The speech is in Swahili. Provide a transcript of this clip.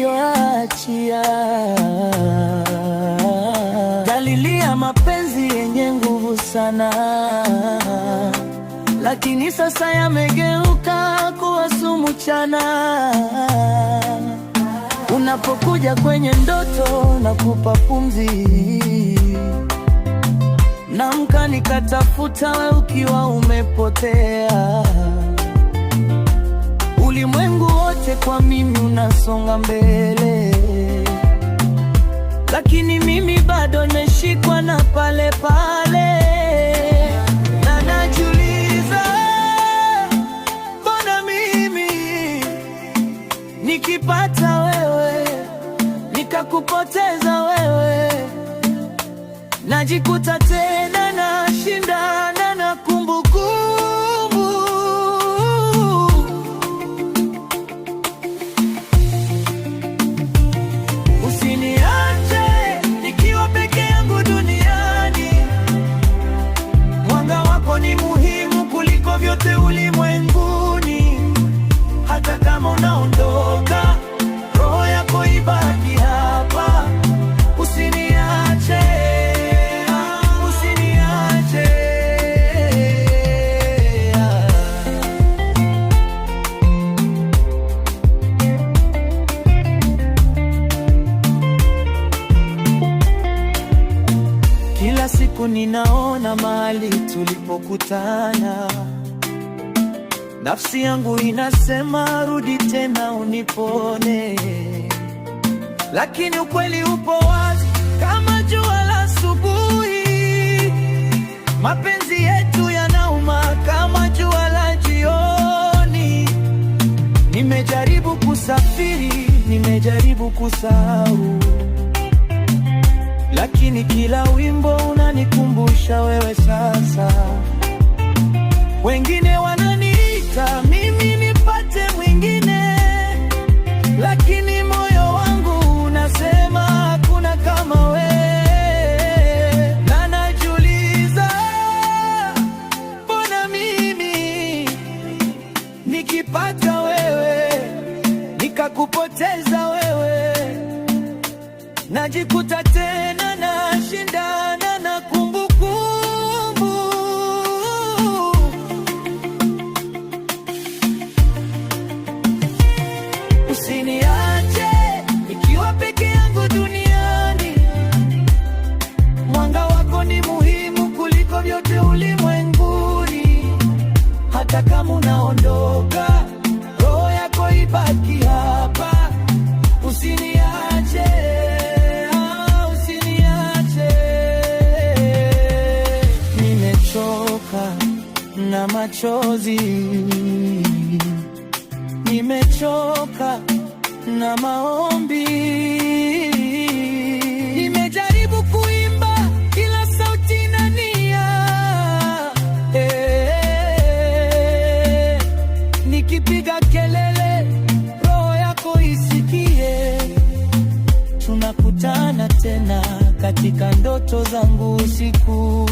niliyoachia. Dalili ya mapenzi yenye nguvu sana, lakini sasa yamegeuka kuwa sumu chana. Unapokuja kwenye ndoto na kupa pumzi, naamka nikatafuta wewe ukiwa umepotea. Ulimwengu wote kwa mimi unasonga mbele, lakini mimi bado nashikwa na pale pale. Na najiuliza, mbona mimi nikipata wewe nikakupoteza wewe, najikuta tena nashindana na kumbukumbu. Usiniache nikiwa peke yangu duniani, mwanga wako ni muhimu kuliko vyote ulimwenguni. Hata kama unaondoka, roho yako ibaki hapa. Usiniache, usiniache. Kila siku ninaona mahali tulipokutana, nafsi yangu inasema rudi tena unipone, lakini ukweli upo wazi kama jua la asubuhi. Mapenzi yetu yanauma kama jua la jioni. Nimejaribu kusafiri, nimejaribu kusahau, lakini kila wimbo unanikumbusha wewe sasa. Wengine wananiita mimi nipate mwingine, lakini moyo wangu unasema hakuna kama wewe. Na najiuliza, mbona mimi nikipata wewe nikakupoteza wewe, najikuta tena nashindana na kumbukumbu. Usiniache nikiwa peke yangu duniani, mwanga wako ni muhimu kuliko vyote ulimwenguni. Hata kama unaondoka, roho yako ibaki hapa. Usiniache, usiniache. Nimechoka na machozi, nimechoka na maombi. Nimejaribu kuimba ila sauti inania, nikipiga kelele roho yako isikie. Tunakutana tena katika ndoto zangu usiku.